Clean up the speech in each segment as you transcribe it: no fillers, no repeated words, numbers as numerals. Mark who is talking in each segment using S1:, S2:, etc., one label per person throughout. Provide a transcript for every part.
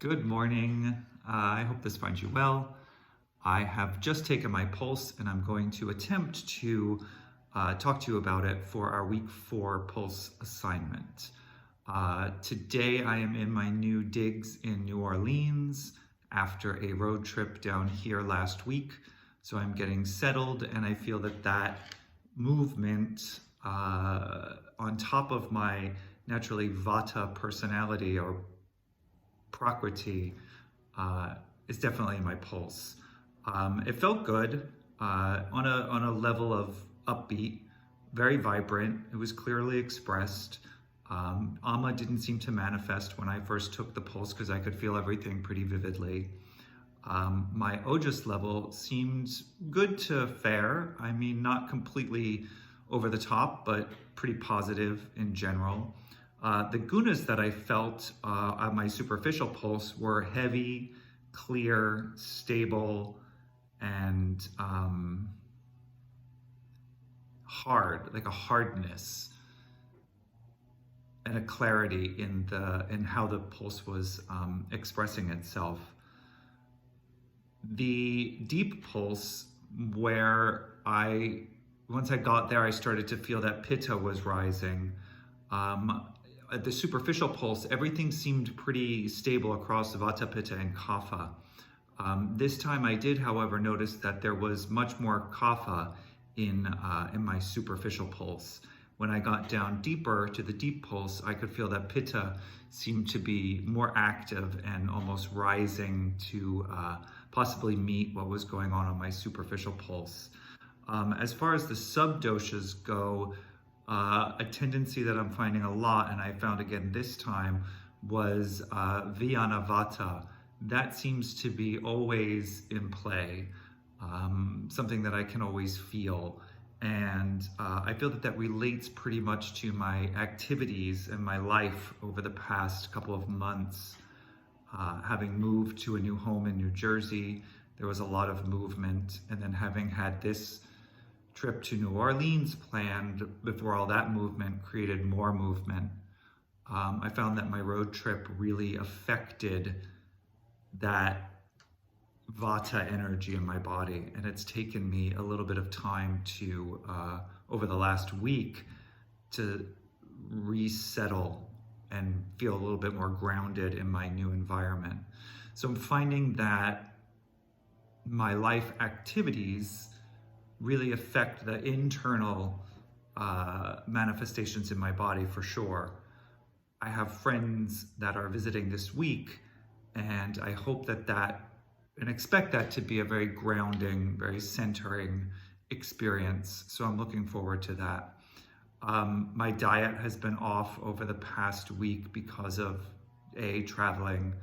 S1: Good morning. I hope this finds you well. I have just taken my pulse and I'm going to attempt to talk to you about it for our week 4 pulse assignment. Today I am in my new digs in New Orleans after a road trip down here last week. So I'm getting settled, and I feel that movement on top of my naturally Vata personality or Prakriti is definitely in my pulse. It felt good on a level of upbeat, very vibrant. It was clearly expressed. Amma didn't seem to manifest when I first took the pulse because I could feel everything pretty vividly. My Ojas level seemed good to fair. I mean, not completely over the top, but pretty positive in general. The gunas that I felt on my superficial pulse were heavy, clear, stable, and hard, like a hardness and a clarity in how the pulse was expressing itself. The deep pulse, where once I got there, I started to feel that pitta was rising. At the superficial pulse, everything seemed pretty stable across Vata, Pitta, and Kapha. This time I did, however, notice that there was much more Kapha in my superficial pulse. When I got down deeper to the deep pulse, I could feel that Pitta seemed to be more active and almost rising to possibly meet what was going on my superficial pulse. As far as the subdoshas go, a tendency that I'm finding a lot, and I found again this time, was Vyana Vata. That seems to be always in play, something that I can always feel. And I feel that relates pretty much to my activities and my life over the past couple of months. Having moved to a new home in New Jersey, there was a lot of movement, and then having had this trip to New Orleans planned before all that movement created more movement. I found that my road trip really affected that Vata energy in my body, and it's taken me a little bit of time to, over the last week, to resettle and feel a little bit more grounded in my new environment. So I'm finding that my life activities really affect the internal manifestations in my body for sure. I have friends that are visiting this week, and I hope and expect that to be a very grounding, very centering experience. So I'm looking forward to that. My diet has been off over the past week because of A, traveling,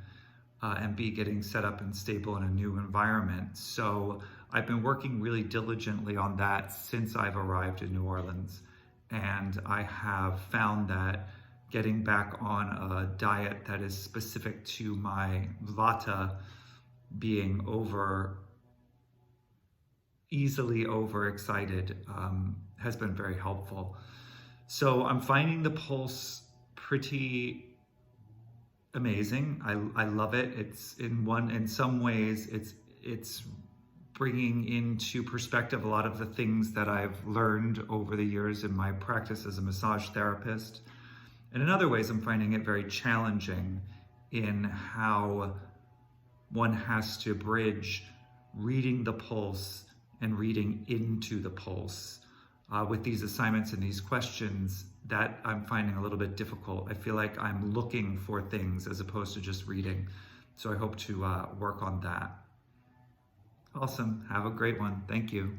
S1: and B, getting set up and stable in a new environment. So I've been working really diligently on that since I've arrived in New Orleans. And I have found that getting back on a diet that is specific to my Vata being easily overexcited has been very helpful. So I'm finding the pulse pretty amazing. I love it. It's in some ways it's bringing into perspective a lot of the things that I've learned over the years in my practice as a massage therapist. And in other ways, I'm finding it very challenging in how one has to bridge reading the pulse and reading into the pulse. With these assignments and these questions, that I'm finding a little bit difficult. I feel like I'm looking for things as opposed to just reading. So I hope to work on that. Awesome. Have a great one. Thank you.